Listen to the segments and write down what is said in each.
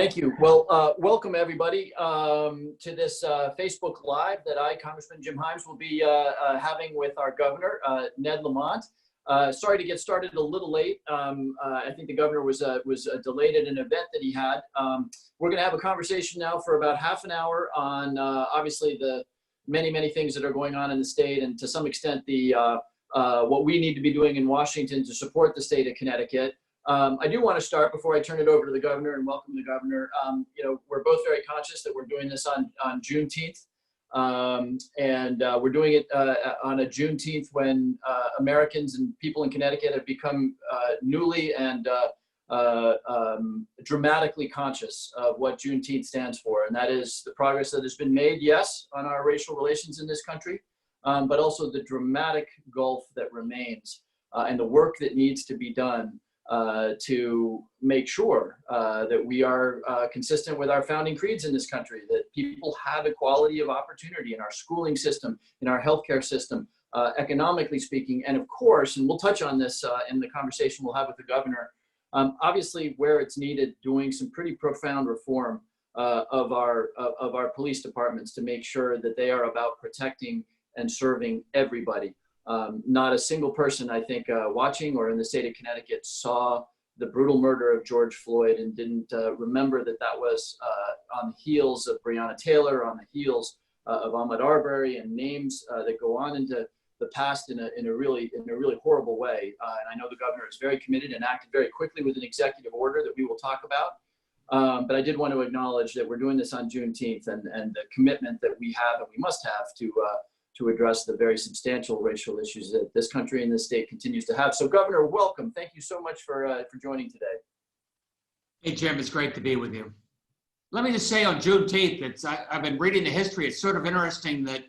Thank you. Well, welcome everybody to this Facebook Live that Congressman Jim Himes, will be having with our governor, Ned Lamont. Sorry to get started a little late. I think the governor was delayed at an event that he had. We're going to have a conversation now for about half an hour on obviously the many things that are going on in the state, and to some extent the what we need to be doing in Washington to support the state of Connecticut. I do want to start, before I turn it over to the governor and welcome the governor. We're both very conscious that we're doing this on Juneteenth, and we're doing it on a Juneteenth when Americans and people in Connecticut have become newly and dramatically conscious of what Juneteenth stands for, and that is the progress that has been made, yes, on our racial relations in this country, but also the dramatic gulf that remains, and the work that needs to be done to make sure that we are consistent with our founding creeds in this country, that people have equality of opportunity in our schooling system, in our healthcare system, economically speaking, and of course, and we'll touch on this in the conversation we'll have with the governor, obviously where it's needed, doing some pretty profound reform of our police departments to make sure that they are about protecting and serving everybody. Not a single person, I think, watching or in the state of Connecticut saw the brutal murder of George Floyd and didn't remember that that was on the heels of Breonna Taylor, on the heels of Ahmaud Arbery, and names that go on into the past in a really horrible way. And I know the governor is very committed and acted very quickly with an executive order that we will talk about. But I did want to acknowledge that we're doing this on Juneteenth, and the commitment that we have and we must have to address the very substantial racial issues that this country and this state continues to have. So, Governor, welcome. Thank you so much for joining today. Hey, Jim, it's great to be with you. Let me just say on Juneteenth, I've been reading the history. It's sort of interesting that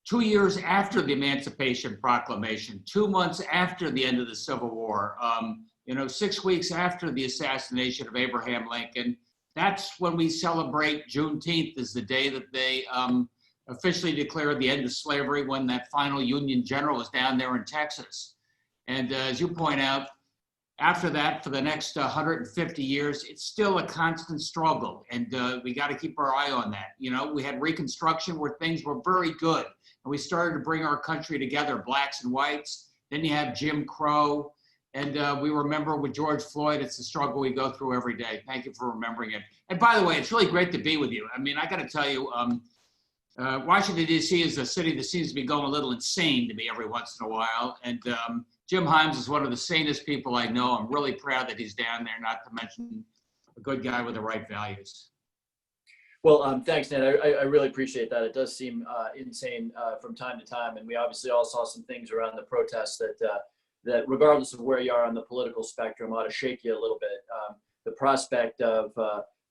2 years after the Emancipation Proclamation, 2 months after the end of the Civil War, 6 weeks after the assassination of Abraham Lincoln, that's when we celebrate Juneteenth, is the day that they officially declared the end of slavery, when that final Union general was down there in Texas. And as you point out, after that, for the next 150 years, it's still a constant struggle. And we got to keep our eye on that. We had Reconstruction where things were very good. And we started to bring our country together, blacks and whites. Then you have Jim Crow. And we remember with George Floyd, it's a struggle we go through every day. Thank you for remembering it. And by the way, it's really great to be with you. I mean, I got to tell you, Washington, D.C. is a city that seems to be going a little insane to me every once in a while. And Jim Himes is one of the sanest people I know. I'm really proud that he's down there, not to mention a good guy with the right values. Well, thanks, Ned. I really appreciate that. It does seem insane from time to time. And we obviously all saw some things around the protests that regardless of where you are on the political spectrum, ought to shake you a little bit. The prospect of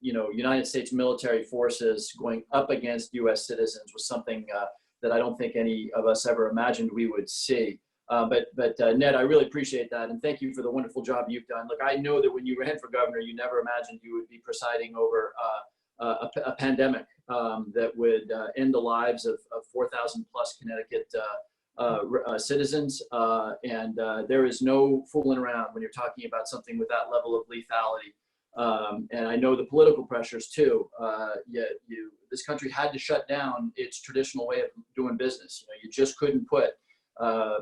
United States military forces going up against U.S. citizens was something that I don't think any of us ever imagined we would see. But Ned, I really appreciate that, and thank you for the wonderful job you've done. Look, I know that when you ran for governor, you never imagined you would be presiding over a pandemic that would end the lives of 4,000 plus Connecticut citizens, and there is no fooling around when you're talking about something with that level of lethality. And I know the political pressures too. This country had to shut down its traditional way of doing business. You just couldn't put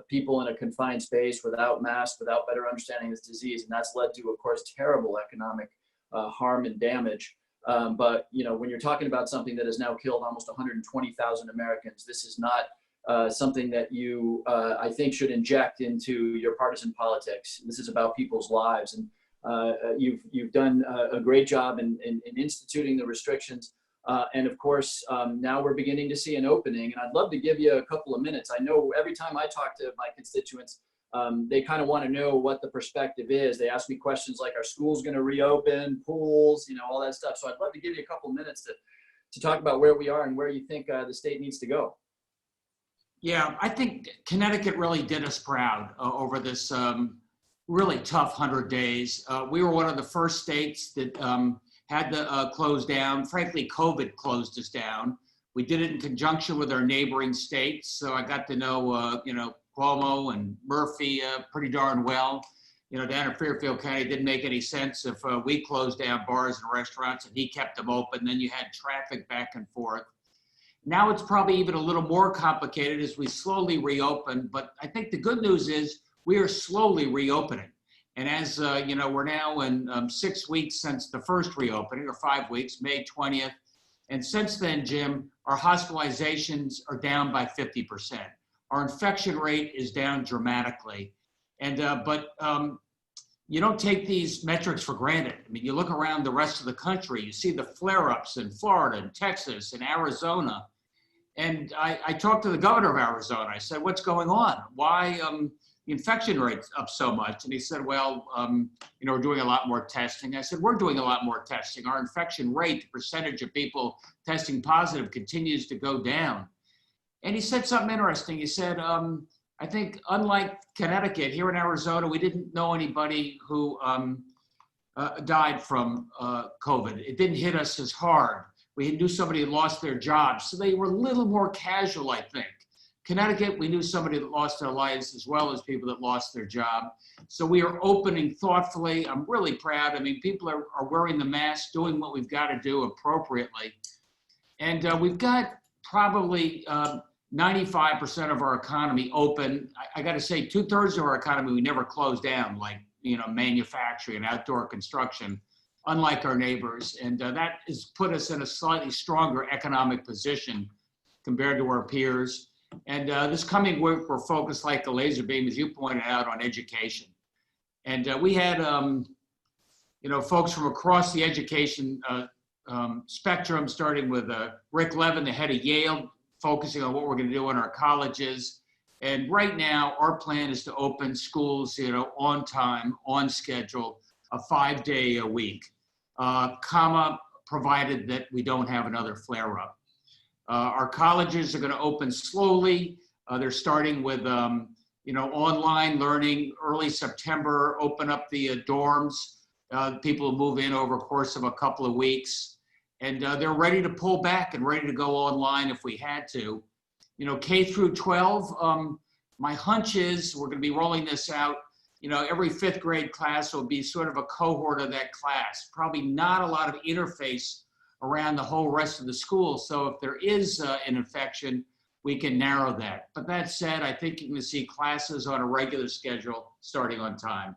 people in a confined space without masks, without better understanding this disease, and that's led to, of course, terrible economic harm and damage. But when you're talking about something that has now killed almost 120,000 Americans, this is not something that you, I think, should inject into your partisan politics. This is about people's lives, and you've done a great job in instituting the restrictions. And of course, now we're beginning to see an opening, and I'd love to give you a couple of minutes. I know every time I talk to my constituents, they kind of want to know what the perspective is. They ask me questions like, are schools going to reopen, pools, all that stuff. So I'd love to give you a couple of minutes to talk about where we are and where you think the state needs to go. Yeah, I think Connecticut really did us proud over this really tough 100 days. We were one of the first states that had to close down. Frankly, COVID closed us down. We did it in conjunction with our neighboring states. So I got to know, Cuomo and Murphy pretty darn well. down in Fairfield County, it didn't make any sense if we closed down bars and restaurants and he kept them open. Then you had traffic back and forth. Now it's probably even a little more complicated as we slowly reopen. But I think the good news is we are slowly reopening. And as we're now in 6 weeks since the first reopening, or 5 weeks, May 20th. And since then, Jim, our hospitalizations are down by 50%. Our infection rate is down dramatically. And but you don't take these metrics for granted. I mean, you look around the rest of the country, you see the flare-ups in Florida and Texas and Arizona. And I talked to the governor of Arizona. I said, what's going on? Why the infection rate's up so much? And he said, well, we're doing a lot more testing. I said, we're doing a lot more testing. Our infection rate, the percentage of people testing positive, continues to go down. And he said something interesting. He said, I think unlike Connecticut, here in Arizona, we didn't know anybody who died from COVID. It didn't hit us as hard. We knew somebody had lost their job. So they were a little more casual, I think. Connecticut, we knew somebody that lost their lives as well as people that lost their job. So we are opening thoughtfully. I'm really proud. I mean, people are wearing the mask, doing what we've got to do appropriately. And we've got probably 95% of our economy open. I got to say, 2/3 of our economy we never closed down, like manufacturing and outdoor construction, unlike our neighbors. And that has put us in a slightly stronger economic position compared to our peers. And this coming week, we're focused like a laser beam, as you pointed out, on education. And we had, folks from across the education spectrum, starting with Rick Levin, the head of Yale, focusing on what we're going to do in our colleges. And right now, our plan is to open schools, on time, on schedule, a 5-day a week, provided that we don't have another flare-up. Our colleges are going to open slowly. They're starting with, online learning early September, open up the dorms. People will move in over a course of a couple of weeks. And they're ready to pull back and ready to go online if we had to. K through 12, my hunch is we're going to be rolling this out. Every 5th grade class will be sort of a cohort of that class. Probably not a lot of interface around the whole rest of the school. So if there is an infection, we can narrow that. But that said, I think you're going to see classes on a regular schedule starting on time.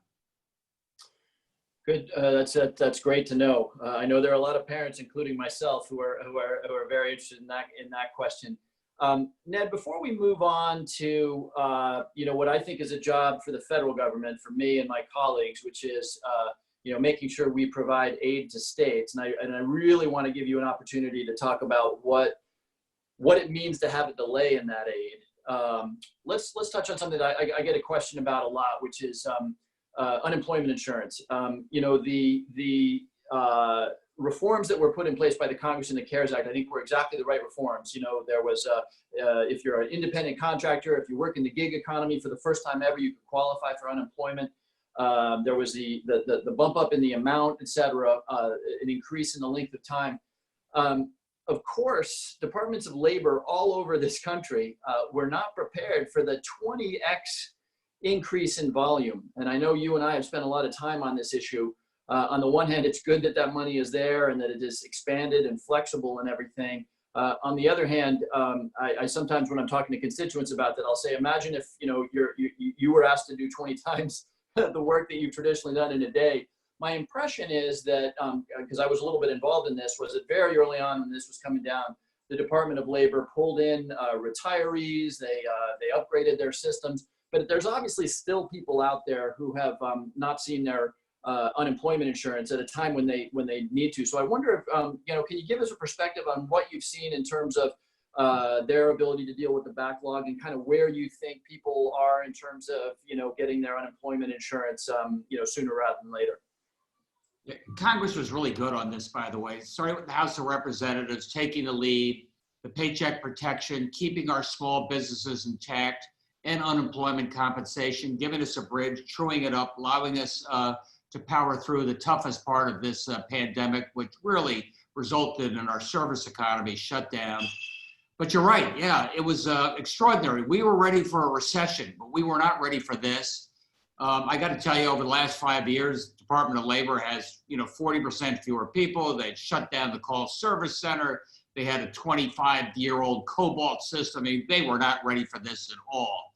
Good. That's great to know. I know there are a lot of parents, including myself, who are very interested in that question. Ned, before we move on to what I think is a job for the federal government, for me and my colleagues, which is making sure we provide aid to states, and I really want to give you an opportunity to talk about what it means to have a delay in that aid. Let's touch on something that I get a question about a lot, which is unemployment insurance. The reforms that were put in place by the Congress in the CARES Act, I think were exactly the right reforms. There was, if you're an independent contractor, if you work in the gig economy for the first time ever, you could qualify for unemployment. There was the bump up in the amount, et cetera, an increase in the length of time. Of course, departments of labor all over this country were not prepared for the 20x increase in volume. And I know you and I have spent a lot of time on this issue. On the one hand, it's good that that money is there and that it is expanded and flexible and everything. On the other hand, I sometimes, when I'm talking to constituents about that, I'll say, imagine if you were asked to do 20 times the work that you've traditionally done in a day. My impression is that, because I was a little bit involved in this, was that very early on when this was coming down, the Department of Labor pulled in retirees, they upgraded their systems, but there's obviously still people out there who have not seen their unemployment insurance at a time when they need to. So I wonder if, can you give us a perspective on what you've seen in terms of their ability to deal with the backlog and kind of where you think people are in terms of, getting their unemployment insurance, sooner rather than later? Yeah, Congress was really good on this, by the way, starting with the House of Representatives, taking the lead, the paycheck protection, keeping our small businesses intact, and unemployment compensation, giving us a bridge, truing it up, allowing us to power through the toughest part of this pandemic, which really resulted in our service economy shut down. But you're right, yeah, it was extraordinary. We were ready for a recession, but we were not ready for this. I got to tell you, over the last 5 years, Department of Labor has, 40% fewer people. They shut down the call service center. They had a 25-year-old COBOL system. I mean, they were not ready for this at all.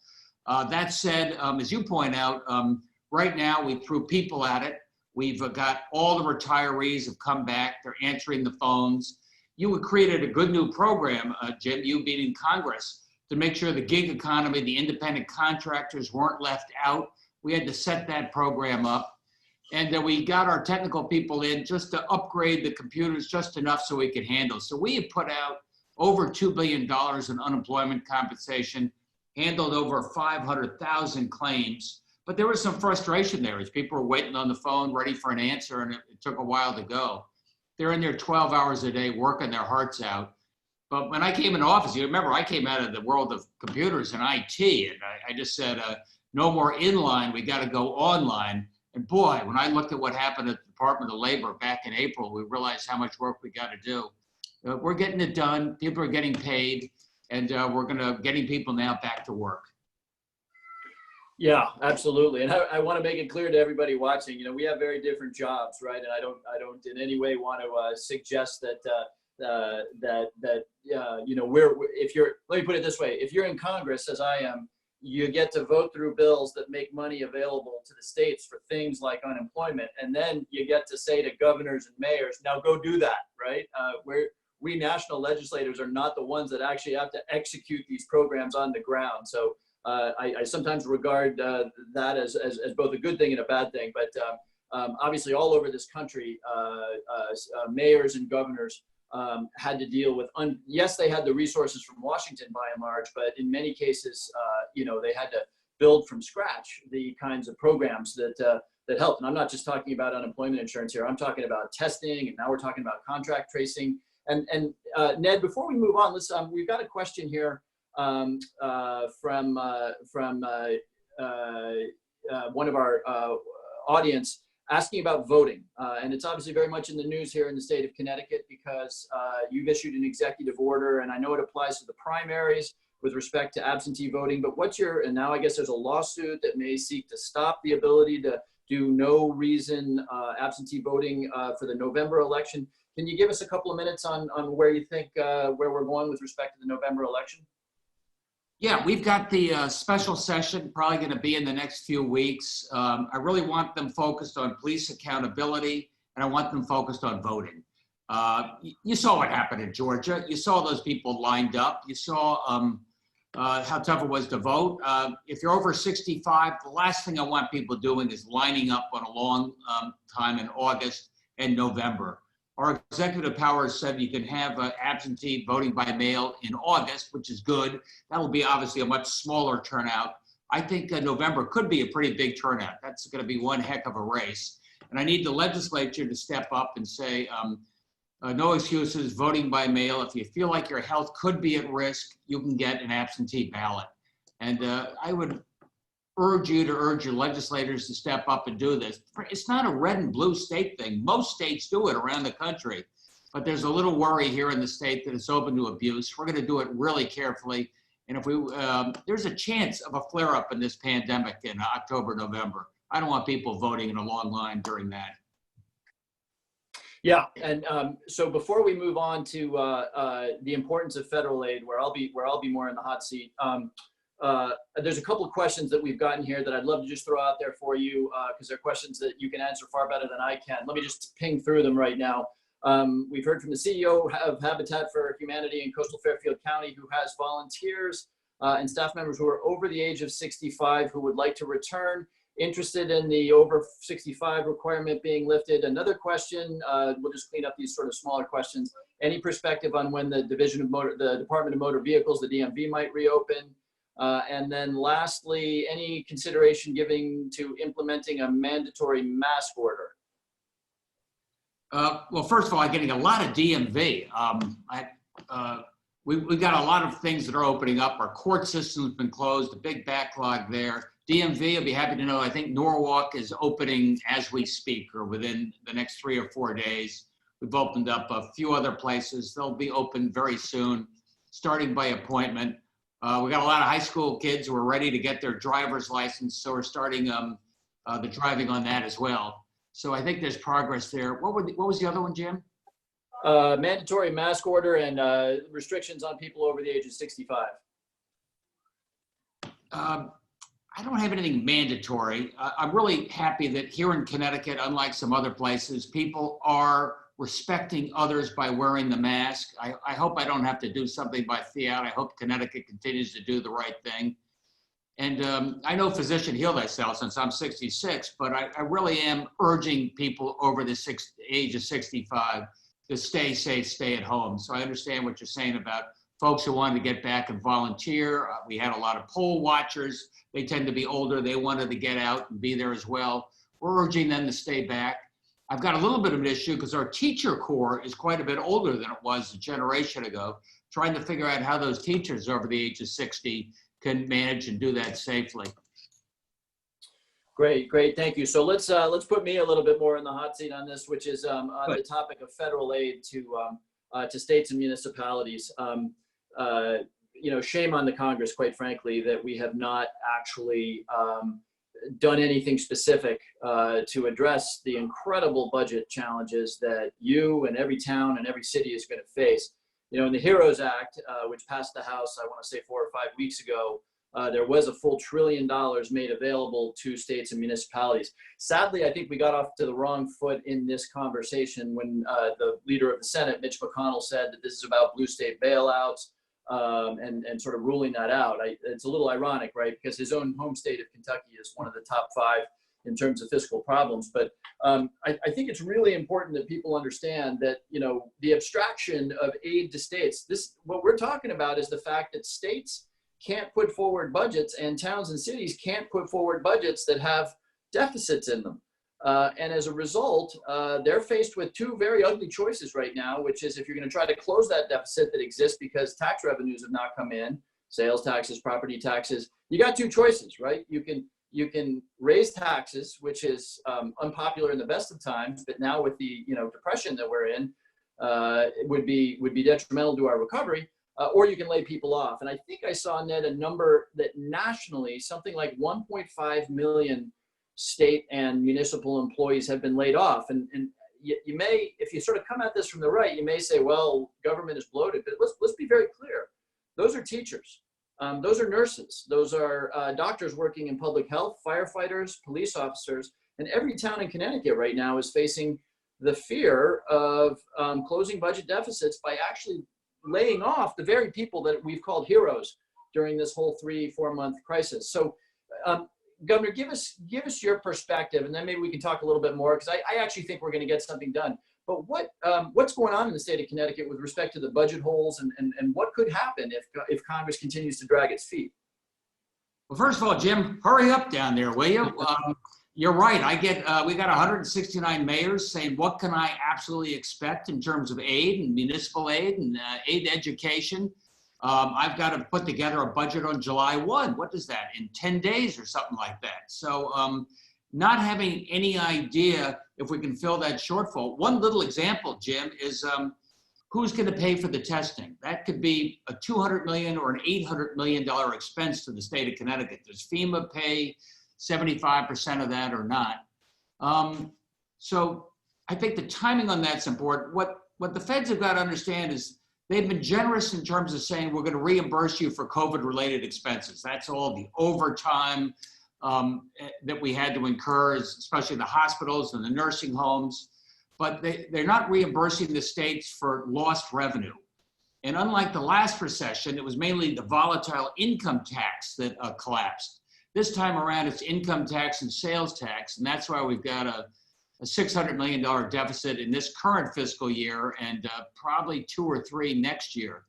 That said, as you point out, right now we threw people at it. We've got all the retirees have come back. They're answering the phones. You created a good new program, Jim, you being in Congress, to make sure the gig economy, the independent contractors weren't left out. We had to set that program up. And we got our technical people in just to upgrade the computers just enough so we could handle. So we have put out over $2 billion in unemployment compensation, handled over 500,000 claims. But there was some frustration there as people were waiting on the phone, ready for an answer, and it took a while to go. They're in there 12 hours a day, working their hearts out. But when I came into office, you remember I came out of the world of computers and IT, and I just said, no more inline, we got to go online. And boy, when I looked at what happened at the Department of Labor back in April, we realized how much work we got to do. We're getting it done. People are getting paid, and we're getting people now back to work. Yeah, absolutely. And I want to make it clear to everybody watching, we have very different jobs, right? And I don't in any way want to suggest that let me put it this way. If you're in Congress, as I am, you get to vote through bills that make money available to the states for things like unemployment. And then you get to say to governors and mayors, now go do that, right? We national legislators are not the ones that actually have to execute these programs on the ground. So I sometimes regard that as both a good thing and a bad thing. But obviously all over this country, mayors and governors had to deal with, yes, they had the resources from Washington by and large, but in many cases, they had to build from scratch the kinds of programs that helped. And I'm not just talking about unemployment insurance here. I'm talking about testing, and now we're talking about contract tracing. And Ned, before we move on, we've got a question here from one of our audience, asking about voting. And it's obviously very much in the news here in the state of Connecticut because you've issued an executive order, and I know it applies to the primaries with respect to absentee voting, but and now I guess there's a lawsuit that may seek to stop the ability to do no reason absentee voting for the November election. Can you give us a couple of minutes on where you think, where we're going with respect to the November election? Yeah, we've got the special session probably going to be in the next few weeks. I really want them focused on police accountability, and I want them focused on voting. You saw what happened in Georgia. You saw those people lined up. You saw how tough it was to vote. If you're over 65, the last thing I want people doing is lining up on a long time in August and November. Our executive powers said you can have absentee voting by mail in August, which is good. That will be obviously a much smaller turnout. I think November could be a pretty big turnout. That's going to be one heck of a race. And I need the legislature to step up and say, no excuses, voting by mail. If you feel like your health could be at risk, you can get an absentee ballot. And I would urge your legislators to step up and do this. It's not a red and blue state thing. Most states do it around the country, but there's a little worry here in the state that it's open to abuse. We're going to do it really carefully. And if there's a chance of a flare up in this pandemic in October, November. I don't want people voting in a long line during that. Yeah, and so before we move on to the importance of federal aid, where I'll be more in the hot seat, there's a couple of questions that we've gotten here that I'd love to just throw out there for you because they're questions that you can answer far better than I can. Let me just ping through them right now. We've heard from the CEO of Habitat for Humanity in coastal Fairfield County, who has volunteers and staff members who are over the age of 65 who would like to return, interested in the over 65 requirement being lifted. Another question, we'll just clean up these sort of smaller questions. Any perspective on when the Department of Motor Vehicles, the DMV, might reopen? And then lastly, any consideration given to implementing a mandatory mask order? Well, first of all, I'm getting a lot of DMV. We've got a lot of things that are opening up. Our court system's been closed, a big backlog there. DMV, I'll be happy to know, I think Norwalk is opening as we speak or within the next 3 or 4 days. We've opened up a few other places. They'll be open very soon, starting by appointment. We got a lot of high school kids who are ready to get their driver's license, so we're starting the driving on that as well. So I think there's progress there. What was the other one, Jim? Mandatory mask order and restrictions on people over the age of 65. I don't have anything mandatory. I'm really happy that here in Connecticut, unlike some other places, people are respecting others by wearing the mask. I hope I don't have to do something by fiat. I hope Connecticut continues to do the right thing. And I know physician heal thyself since I'm 66, but I really am urging people over the age of 65 to stay safe, stay at home. So I understand what you're saying about folks who wanted to get back and volunteer. We had a lot of poll watchers. They tend to be older. They wanted to get out and be there as well. We're urging them to stay back. I've got a little bit of an issue because our teacher corps is quite a bit older than it was a generation ago, trying to figure out how those teachers over the age of 60 can manage and do that safely. Great, thank you. So let's put me a little bit more in the hot seat on this, which is on the topic of federal aid to states and municipalities. Shame on the Congress, quite frankly, that we have not actually done anything specific to address the incredible budget challenges that you and every town and every city is going to face. In the HEROES Act, which passed the House, I want to say 4 or 5 weeks ago, there was a full $1 trillion made available to states and municipalities. Sadly, I think we got off to the wrong foot in this conversation when the leader of the Senate, Mitch McConnell, said that this is about blue state bailouts and sort of ruling that out. It's a little ironic, right? Because his own home state of Kentucky is one of the top 5 in terms of fiscal problems. But I think it's really important that people understand that, the abstraction of aid to states, what we're talking about is the fact that states can't put forward budgets and towns and cities can't put forward budgets that have deficits in them. And as a result, they're faced with 2 very ugly choices right now, which is if you're going to try to close that deficit that exists because tax revenues have not come in, sales taxes, property taxes, you got 2 choices, right? You can raise taxes, which is unpopular in the best of times, but now with the depression that we're in, it would be detrimental to our recovery. Or you can lay people off. And I think I saw, Ned, a number that nationally, something like 1.5 million state and municipal employees have been laid off. And you may, if you sort of come at this from the right, you may say, well, government is bloated. But let's be very clear. Those are teachers. Those are nurses. Those are doctors working in public health, firefighters, police officers. And every town in Connecticut right now is facing the fear of closing budget deficits by actually laying off the very people that we've called heroes during this whole 3-4 month crisis. So, Governor, give us your perspective, and then maybe we can talk a little bit more, because I actually think we're going to get something done. But what's going on in the state of Connecticut with respect to the budget holes, and what could happen if Congress continues to drag its feet? Well, first of all, Jim, hurry up down there, will you? You're right. We got 169 mayors saying, what can I absolutely expect in terms of aid and municipal aid and aid education? I've got to put together a budget on July 1. What is that? In 10 days or something like that. So not having any idea if we can fill that shortfall. One little example, Jim, is who's going to pay for the testing? That could be a $200 million or an $800 million expense to the state of Connecticut. Does FEMA pay 75% of that or not? So I think the timing on that's important. What the feds have got to understand is they've been generous in terms of saying we're going to reimburse you for COVID-related expenses. That's all the overtime that we had to incur, especially the hospitals and the nursing homes. But they're not reimbursing the states for lost revenue. And unlike the last recession, it was mainly the volatile income tax that collapsed. This time around, it's income tax and sales tax, and that's why we've got a $600 million deficit in this current fiscal year and probably 2 or 3 next year.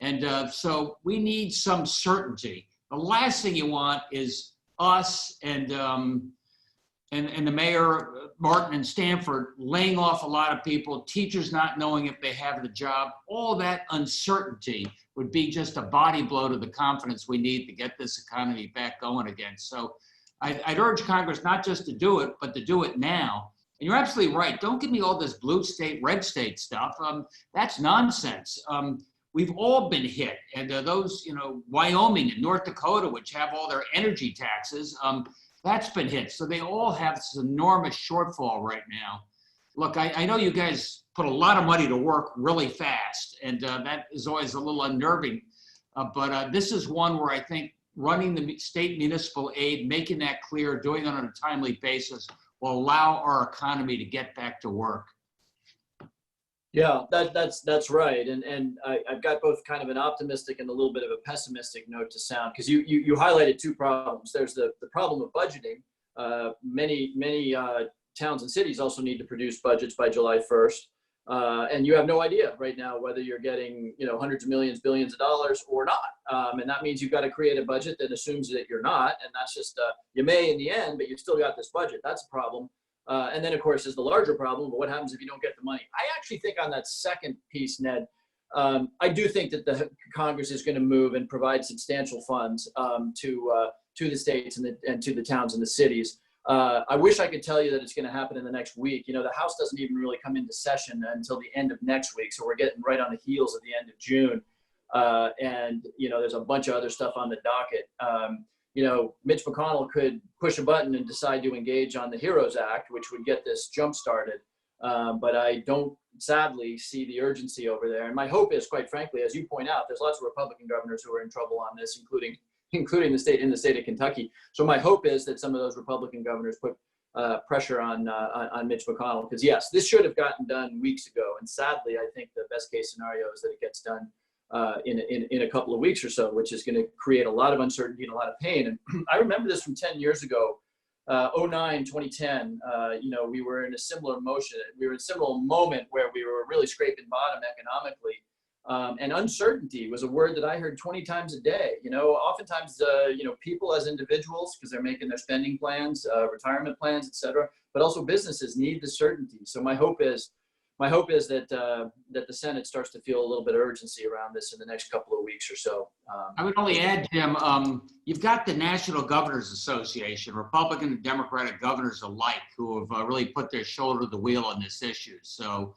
And so we need some certainty. The last thing you want is us and the mayor, Martin and Stanford, laying off a lot of people, teachers not knowing if they have the job. All that uncertainty would be just a body blow to the confidence we need to get this economy back going again. So I'd urge Congress not just to do it, but to do it now. And you're absolutely right. Don't give me all this blue state, red state stuff. That's nonsense. We've all been hit. And those, Wyoming and North Dakota, which have all their energy taxes, That's been hit. So they all have this enormous shortfall right now. Look, I know you guys put a lot of money to work really fast, and that is always a little unnerving. But this is one where I think running the state municipal aid, making that clear, doing it on a timely basis will allow our economy to get back to work. Yeah, that's right. And I've got both kind of an optimistic and a little bit of a pessimistic note to sound, because you highlighted two problems. There's the problem of budgeting. Many towns and cities also need to produce budgets by July 1st. And you have no idea right now whether you're getting, hundreds of millions, billions of dollars or not. And that means you've got to create a budget that assumes that you're not. And that's just, you may in the end, but you've still got this budget. That's a problem. And then, of course, is the larger problem. But what happens if you don't get the money? I actually think on that second piece, Ned, I do think that the Congress is going to move and provide substantial funds to the states and to the towns and the cities. I wish I could tell you that it's going to happen in the next week. The House doesn't even really come into session until the end of next week. So we're getting right on the heels of the end of June. And there's a bunch of other stuff on the docket. Mitch McConnell could push a button and decide to engage on the HEROES Act, which would get this jump started. But I don't sadly see the urgency over there. And my hope is, quite frankly, as you point out, there's lots of Republican governors who are in trouble on this, including the state of Kentucky. So my hope is that some of those Republican governors put pressure on Mitch McConnell, because yes, this should have gotten done weeks ago. And sadly, I think the best case scenario is that it gets done in a couple of weeks or so, which is going to create a lot of uncertainty and a lot of pain. And I remember this from 10 years ago, 2009, 2010. We were in a similar motion. We were in a similar moment where we were really scraping bottom economically. And uncertainty was a word that I heard 20 times a day. Oftentimes, people as individuals, because they're making their spending plans, retirement plans, et cetera, but also businesses need the certainty. So my hope is that the Senate starts to feel a little bit of urgency around this in the next couple of weeks or so. I would only add, Jim, you've got the National Governors Association, Republican and Democratic governors alike, who have really put their shoulder to the wheel on this issue. So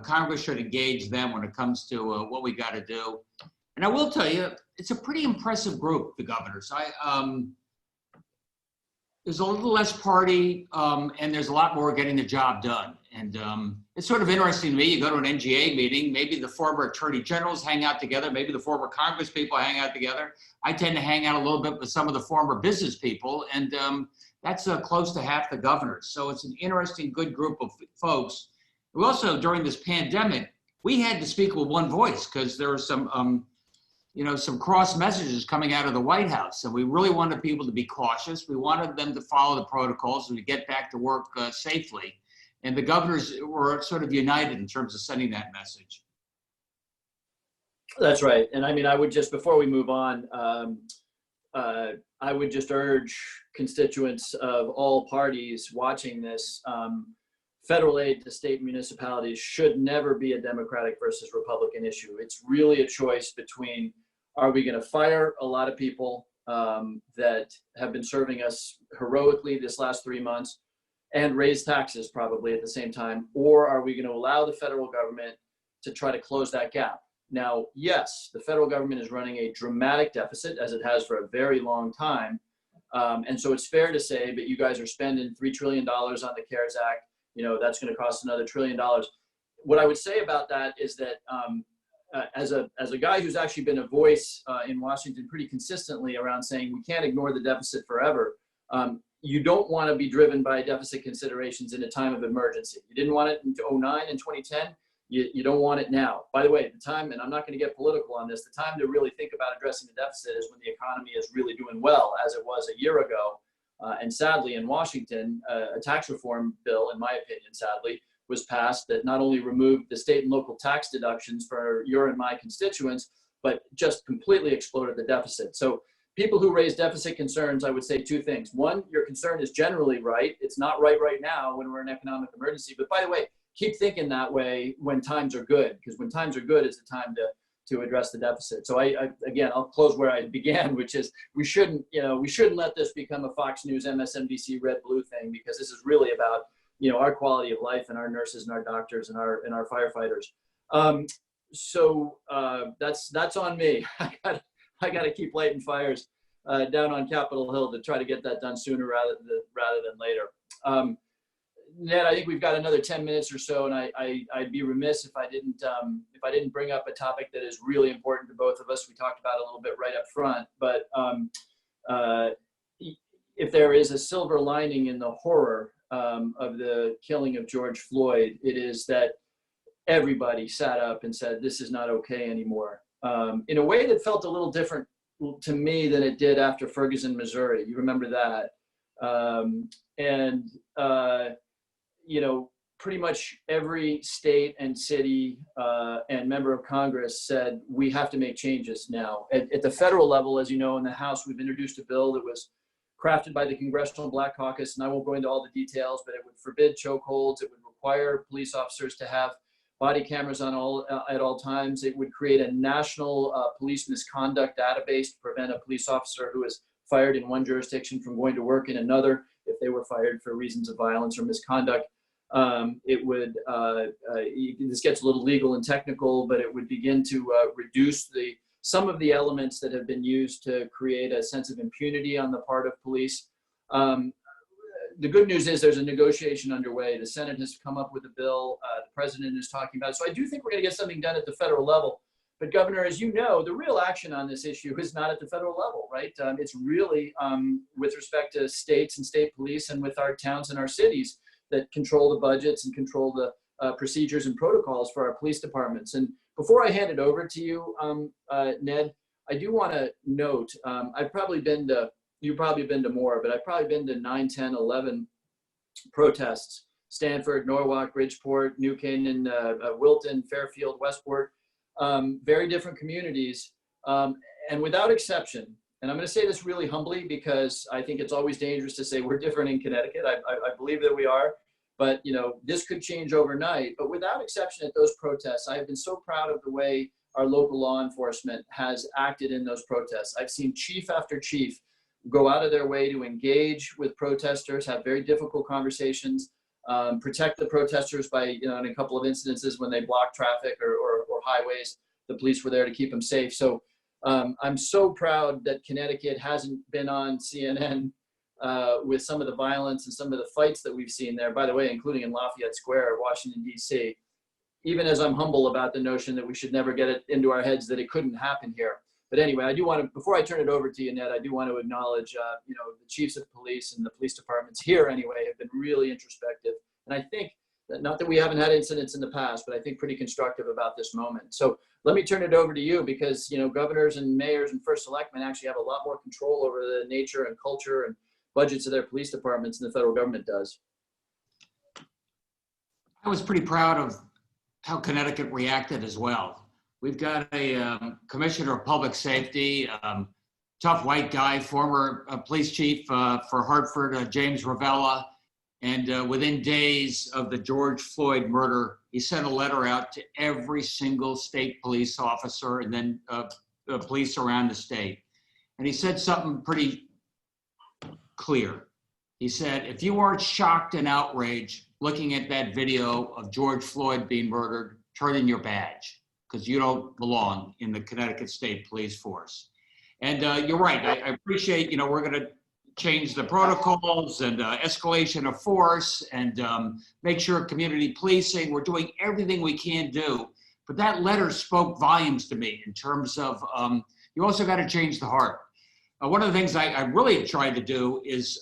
Congress should engage them when it comes to what we got to do. And I will tell you, it's a pretty impressive group, the governors. There's a little less party, and there's a lot more getting the job done. And it's sort of interesting to me. You go to an NGA meeting, maybe the former attorney generals hang out together, maybe the former Congress people hang out together. I tend to hang out a little bit with some of the former business people, and that's close to half the governors. So it's an interesting, good group of folks. We also, during this pandemic, we had to speak with one voice because there were some cross messages coming out of the White House, and we really wanted people to be cautious. We wanted them to follow the protocols and to get back to work safely. And the governors were sort of united in terms of sending that message. That's right. And I mean, I would just, before we move on, I would just urge constituents of all parties watching this, federal aid to state municipalities should never be a Democratic versus Republican issue. It's really a choice between, are we going to fire a lot of people that have been serving us heroically this last 3 months and raise taxes probably at the same time, or are we going to allow the federal government to try to close that gap? Now, yes, the federal government is running a dramatic deficit, as it has for a very long time. And so it's fair to say, but you guys are spending $3 trillion on the CARES Act. That's going to cost another $1 trillion. What I would say about that is that as a guy who's actually been a voice in Washington pretty consistently around saying we can't ignore the deficit forever, you don't want to be driven by deficit considerations in a time of emergency. You didn't want it in 2009 and 2010. You don't want it now. By the way, the time, and I'm not going to get political on this, the time to really think about addressing the deficit is when the economy is really doing well, as it was a year ago. And sadly, in Washington, a tax reform bill, in my opinion, sadly, was passed that not only removed the state and local tax deductions for your and my constituents, but just completely exploded the deficit. So people who raise deficit concerns, I would say two things. One, your concern is generally right. It's not right now when we're in economic emergency. But by the way, keep thinking that way when times are good, because when times are good is the time to address the deficit. So again, I'll close where I began, which is we shouldn't let this become a Fox News, MSNBC, red blue thing, because this is really about, our quality of life and our nurses and our doctors and our firefighters. So that's on me. I got to keep lighting fires. down on Capitol Hill to try to get that done sooner rather than later. Ned, I think we've got another 10 minutes or so, and I'd be remiss if I didn't bring up a topic that is really important to both of us. We talked about it a little bit right up front, but if there is a silver lining in the horror of the killing of George Floyd, it is that everybody sat up and said, this is not okay anymore, in a way that felt a little different to me than it did after Ferguson, Missouri. You remember that. You know, pretty much every state and city and member of Congress said, we have to make changes now. At the federal level, as you know, in the House, we've introduced a bill that was crafted by the Congressional Black Caucus, and I won't go into all the details, but it would forbid chokeholds. It would require police officers to have body cameras on at all times. It would create a national police misconduct database to prevent a police officer who is fired in one jurisdiction from going to work in another if they were fired for reasons of violence or misconduct. It would, this gets a little legal and technical, but it would begin to reduce some of the elements that have been used to create a sense of impunity on the part of police. The good news is there's a negotiation underway. The Senate has come up with a bill. The president is talking about it. So I do think we're going to get something done at the federal level. But Governor, as you know, the real action on this issue is not at the federal level, right? It's really with respect to states and state police and with our towns and our cities that control the budgets and control the procedures and protocols for our police departments. And before I hand it over to you, Ned, I do want to note, I've probably been to, you've probably been to more, but I've probably been to 9, 10, 11 protests: Stanford, Norwalk, Bridgeport, New Canaan, Wilton, Fairfield, Westport, very different communities. And without exception, and I'm going to say this really humbly because I think it's always dangerous to say we're different in Connecticut. I believe that we are, but you know, this could change overnight. But without exception at those protests, I have been so proud of the way our local law enforcement has acted in those protests. I've seen chief after chief go out of their way to engage with protesters, have very difficult conversations, protect the protesters by, you know, in a couple of incidences when they blocked traffic or highways, the police were there to keep them safe. So I'm so proud that Connecticut hasn't been on CNN with some of the violence and some of the fights that we've seen there, by the way, including in Lafayette Square, Washington, D.C., even as I'm humble about the notion that we should never get it into our heads that it couldn't happen here. But anyway, I do want to, before I turn it over to you, Ned, I do want to acknowledge, you know, the chiefs of police and the police departments here anyway have been really introspective. And I think that, not that we haven't had incidents in the past, but I think pretty constructive about this moment. So let me turn it over to you because, you know, governors and mayors and first selectmen actually have a lot more control over the nature and culture and budgets of their police departments than the federal government does. I was pretty proud of how Connecticut reacted as well. We've got a commissioner of public safety, tough white guy, former police chief for Hartford, James Ravella. And within days of the George Floyd murder, he sent a letter out to every single state police officer and then the police around the state. And he said something pretty clear. He said, if you aren't shocked and outraged looking at that video of George Floyd being murdered, turn in your badge, because you don't belong in the Connecticut State Police Force. And you're right, I appreciate, you know, we're gonna change the protocols and escalation of force and make sure community policing, we're doing everything we can do. But that letter spoke volumes to me in terms of, you also gotta change the heart. One of the things I really tried to do is,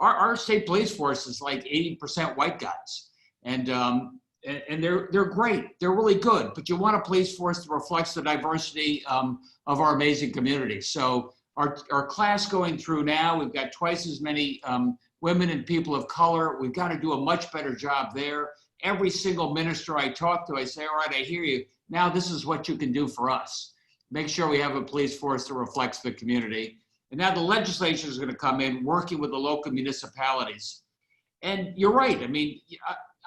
our state police force is like 80% white guys. And they're great, they're really good, but you want a police force that reflects the diversity of our amazing community. So our class going through now, we've got twice as many women and people of color. We've got to do a much better job there. Every single minister I talk to, I say, all right, I hear you. Now this is what you can do for us. Make sure we have a police force that reflects the community. And now the legislature is going to come in working with the local municipalities. And you're right, I mean,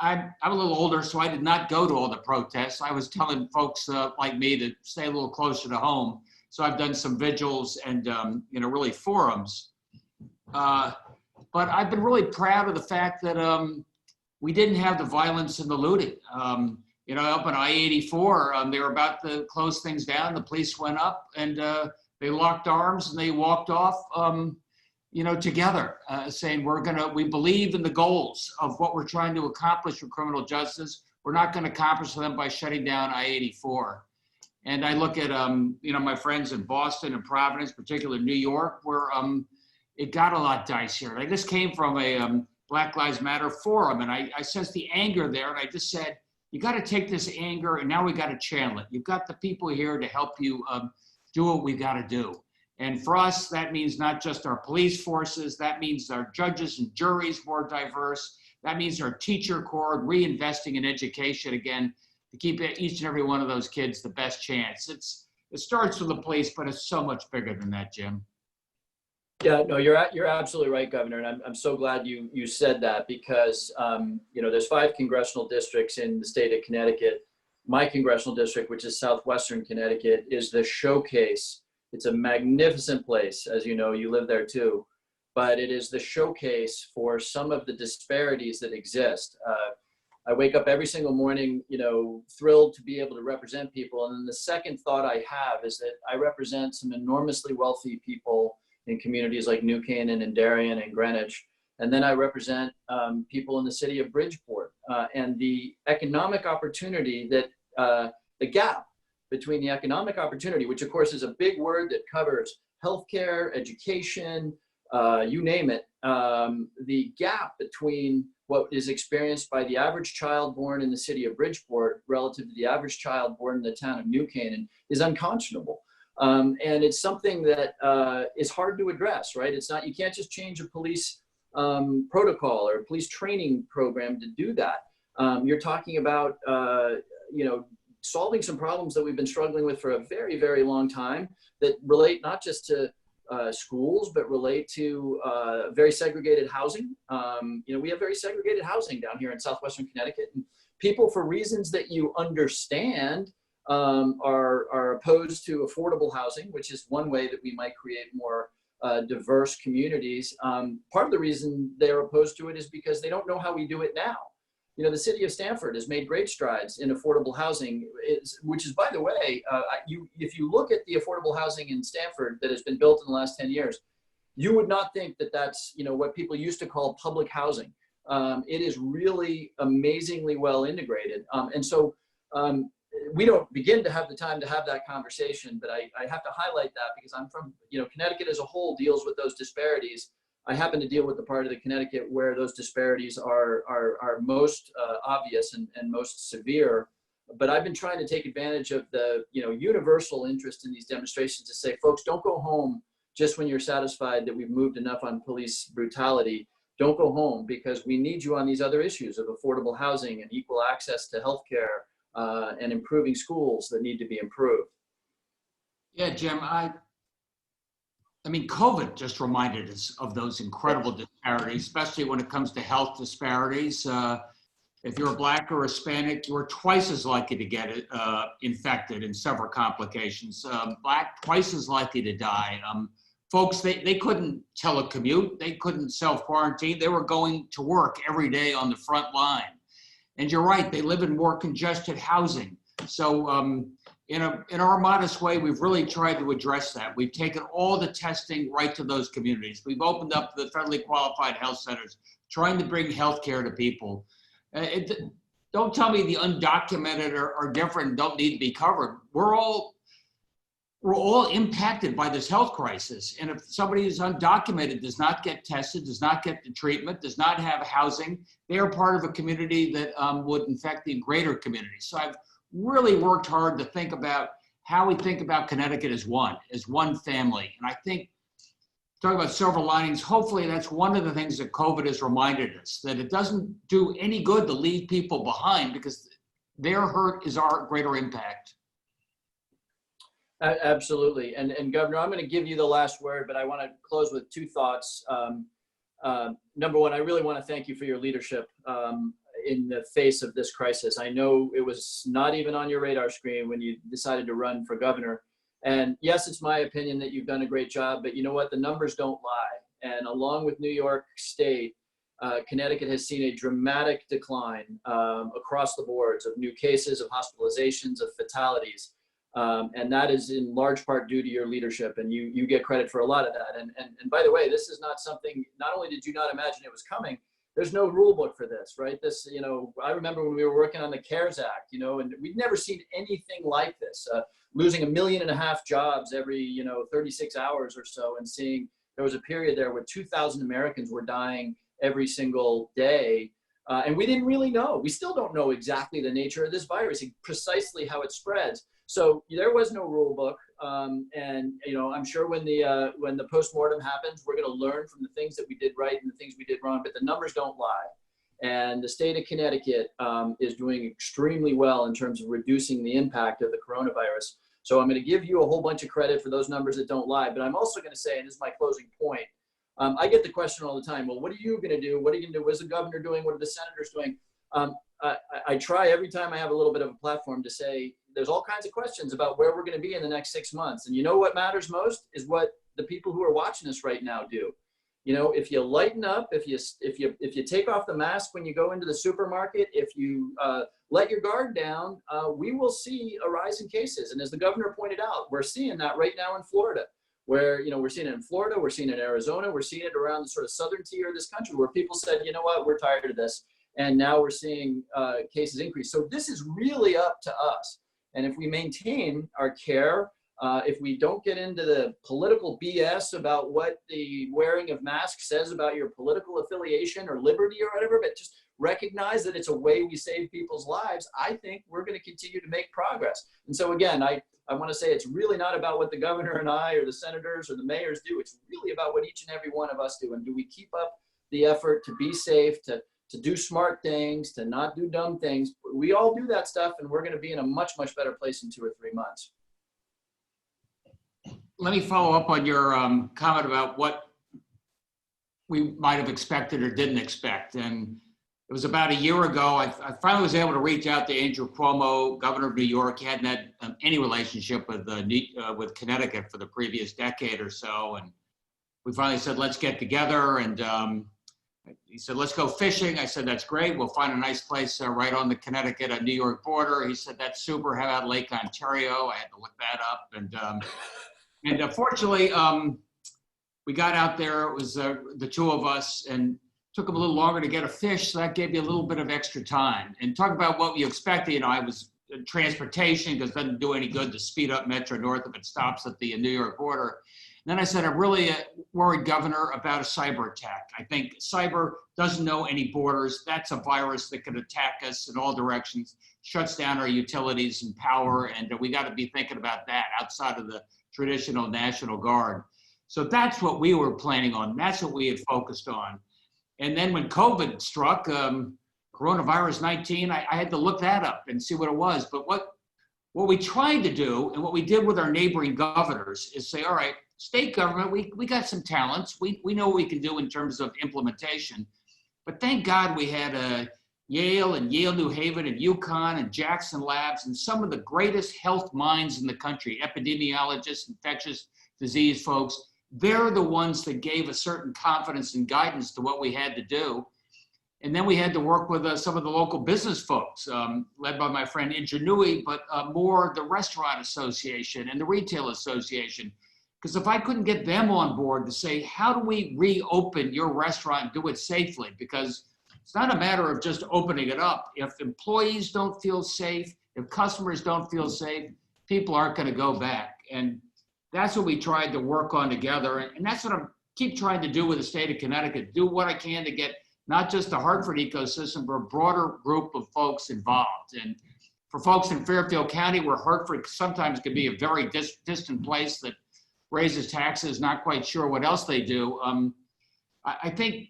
I'm a little older, so I did not go to all the protests. I was telling folks like me to stay a little closer to home. So I've done some vigils and, you know, really forums. But I've been really proud of the fact that we didn't have the violence and the looting. You know, up on I-84, they were about to close things down. The police went up and they locked arms and they walked off, together, saying we believe in the goals of what we're trying to accomplish with criminal justice. We're not going to accomplish them by shutting down I-84. And I look at, my friends in Boston and Providence, particularly New York, where it got a lot dicier. I just came from a Black Lives Matter forum, and I sensed the anger there, and I just said, you got to take this anger, and now we got to channel it. You've got the people here to help you do what we got to do. And for us, that means not just our police forces, that means our judges and juries more diverse, that means our teacher corps reinvesting in education again, to keep each and every one of those kids the best chance. It starts with the police, but it's so much bigger than that, Jim. Yeah, no, you're absolutely right, Governor, and I'm so glad you said that, because there's 5 congressional districts in the state of Connecticut. My congressional district, which is southwestern Connecticut, is the showcase. It's a magnificent place, as you know, you live there too, but it is the showcase for some of the disparities that exist. I wake up every single morning, thrilled to be able to represent people, and then the second thought I have is that I represent some enormously wealthy people in communities like New Canaan and Darien and Greenwich. And then I represent people in the city of Bridgeport, and the economic opportunity that, the gap between the economic opportunity, which of course is a big word that covers healthcare, education, you name it, the gap between what is experienced by the average child born in the city of Bridgeport relative to the average child born in the town of New Canaan is unconscionable. And it's something that is hard to address, right? It's not, you can't just change a police protocol or a police training program to do that. You're talking about, solving some problems that we've been struggling with for a very, very long time that relate not just to schools, but relate to very segregated housing. We have very segregated housing down here in southwestern Connecticut. And people, for reasons that you understand, are opposed to affordable housing, which is one way that we might create more diverse communities. Part of the reason they're opposed to it is because they don't know how we do it now. The city of Stamford has made great strides in affordable housing, which is, by the way, if you look at the affordable housing in Stamford that has been built in the last 10 years, you would not think that that's, what people used to call public housing. It is really amazingly well integrated. And so we don't begin to have the time to have that conversation, but I have to highlight that because I'm from, Connecticut as a whole deals with those disparities. I happen to deal with the part of the Connecticut where those disparities are most obvious and most severe. But I've been trying to take advantage of the universal interest in these demonstrations to say, folks, don't go home just when you're satisfied that we've moved enough on police brutality. Don't go home, because we need you on these other issues of affordable housing and equal access to healthcare and improving schools that need to be improved. Yeah, Jim, I mean, COVID just reminded us of those incredible disparities, especially when it comes to health disparities. If you're Black or Hispanic, you're twice as likely to get infected and suffer complications. Black, twice as likely to die. Folks, they couldn't telecommute. They couldn't self-quarantine. They were going to work every day on the front line. And you're right, they live in more congested housing. So in our modest way, we've really tried to address that. We've taken all the testing right to those communities. We've opened up the federally qualified health centers, trying to bring healthcare to people. Don't tell me the undocumented are different, don't need to be covered. We're all impacted by this health crisis. And if somebody who's undocumented does not get tested, does not get the treatment, does not have housing, they are part of a community that would infect the greater community. So I've really worked hard to think about how we think about Connecticut as one family. And I think, talking about silver linings, hopefully that's one of the things that COVID has reminded us, that it doesn't do any good to leave people behind, because their hurt is our greater impact. Absolutely. And Governor, I'm going to give you the last word, but I want to close with 2 thoughts. Number one, I really want to thank you for your leadership in the face of this crisis. I know it was not even on your radar screen when you decided to run for governor. And yes, it's my opinion that you've done a great job, but you know what? The numbers don't lie. And along with New York State, Connecticut has seen a dramatic decline across the boards of new cases, of hospitalizations, of fatalities. And that is in large part due to your leadership, and you get credit for a lot of that. And by the way, this is not something, not only did you not imagine it was coming, there's no rule book for this, right? This, I remember when we were working on the CARES Act, and we'd never seen anything like this, losing 1.5 million jobs every, 36 hours or so, and seeing there was a period there where 2,000 Americans were dying every single day. And we didn't really know. We still don't know exactly the nature of this virus, precisely how it spreads. So there was no rule book. And I'm sure when the postmortem happens, we're going to learn from the things that we did right and the things we did wrong, but the numbers don't lie. And the state of Connecticut is doing extremely well in terms of reducing the impact of the coronavirus. So I'm going to give you a whole bunch of credit for those numbers that don't lie, but I'm also going to say, and this is my closing point, I get the question all the time, well, what are you going to do? What are you going to do? What is the governor doing? What are the senators doing? I try every time I have a little bit of a platform to say, there's all kinds of questions about where we're going to be in the next 6 months. And what matters most is what the people who are watching us right now do. If you lighten up, if you take off the mask when you go into the supermarket, if you let your guard down, we will see a rise in cases. And as the governor pointed out, we're seeing that right now in Florida, where, we're seeing it in Florida, we're seeing it in Arizona, we're seeing it around the sort of southern tier of this country, where people said, you know what, we're tired of this. And now we're seeing cases increase. So this is really up to us. And if we maintain our care, if we don't get into the political BS about what the wearing of masks says about your political affiliation or liberty or whatever, but just recognize that it's a way we save people's lives, I think we're going to continue to make progress. And so again, I want to say it's really not about what the governor and I or the senators or the mayors do. It's really about what each and every one of us do. And do we keep up the effort to be safe, to do smart things, to not do dumb things? We all do that stuff, and we're going to be in a much, much better place in 2 or 3 months. Let me follow up on your comment about what we might have expected or didn't expect. And it was about a year ago, I finally was able to reach out to Andrew Cuomo, governor of New York. He hadn't had any relationship with Connecticut for the previous decade or so. And we finally said, let's get together. And he said, let's go fishing. I said, that's great. We'll find a nice place right on the Connecticut New York border. He said, that's super. How about Lake Ontario? I had to look that up. And fortunately, we got out there. It was the two of us, and took him a little longer to get a fish. So that gave you a little bit of extra time. And talk about what you expected. I was transportation, because it doesn't do any good to speed up Metro North if it stops at the New York border. Then I said, I'm really worried, Governor, about a cyber attack. I think cyber doesn't know any borders. That's a virus that could attack us in all directions, shuts down our utilities and power, and we got to be thinking about that outside of the traditional National Guard. So that's what we were planning on. That's what we had focused on. And then when COVID struck, coronavirus 19, I had to look that up and see what it was. But what we tried to do, and what we did with our neighboring governors, is say, all right, state government, we got some talents. We know what we can do in terms of implementation. But thank God we had Yale and Yale New Haven and UConn and Jackson Labs and some of the greatest health minds in the country, epidemiologists, infectious disease folks. They're the ones that gave a certain confidence and guidance to what we had to do. And then we had to work with some of the local business folks, led by my friend Ingenuity, but more the Restaurant Association and the Retail Association. Because if I couldn't get them on board to say, how do we reopen your restaurant and do it safely? Because it's not a matter of just opening it up. If employees don't feel safe, if customers don't feel safe, people aren't going to go back. And that's what we tried to work on together. And that's what I keep trying to do with the state of Connecticut, do what I can to get not just the Hartford ecosystem, but a broader group of folks involved. And for folks in Fairfield County, where Hartford sometimes can be a very distant place that raises taxes, not quite sure what else they do. I think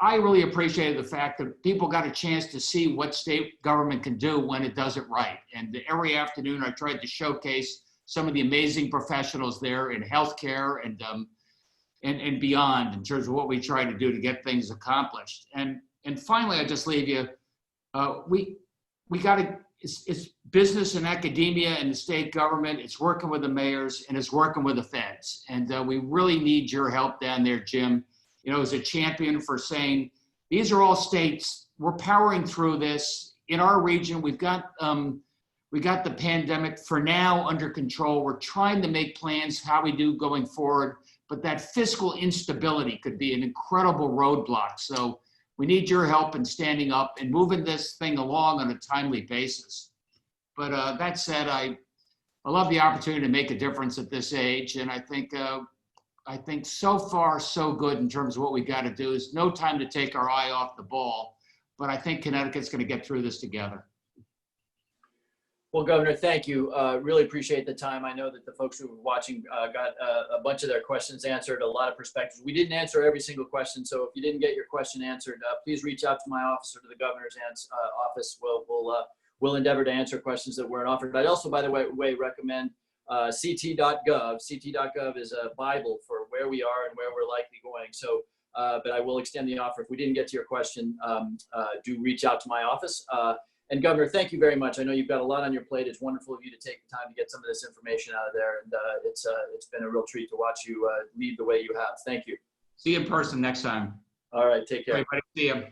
I really appreciated the fact that people got a chance to see what state government can do when it does it right. And every afternoon I tried to showcase some of the amazing professionals there in healthcare and beyond in terms of what we try to do to get things accomplished. And finally, I just leave you, we got to, it's business and academia and the state government. It's working with the mayors and it's working with the feds. And we really need your help down there, Jim, as a champion for saying, these are all states. We're powering through this. In our region, we've got We got the pandemic for now under control. We're trying to make plans how we do going forward, but that fiscal instability could be an incredible roadblock. So we need your help in standing up and moving this thing along on a timely basis. But that said, I love the opportunity to make a difference at this age, and I think so far so good in terms of what we got to do. Is no time to take our eye off the ball, but I think Connecticut's going to get through this together. Well, Governor, thank you. Really appreciate the time. I know that the folks who were watching got a bunch of their questions answered, a lot of perspectives. We didn't answer every single question, so if you didn't get your question answered, please reach out to my office or to the governor's office. We'll endeavor to answer questions that weren't offered. I'd also, by the way, recommend ct.gov. ct.gov is a Bible for where we are and where we're likely going. So, but I will extend the offer. If we didn't get to your question, do reach out to my office. And Governor, thank you very much. I know you've got a lot on your plate. It's wonderful of you to take the time to get some of this information out of there. And it's been a real treat to watch you lead the way you have. Thank you. See you in person next time. All right. Take care. Everybody, see you.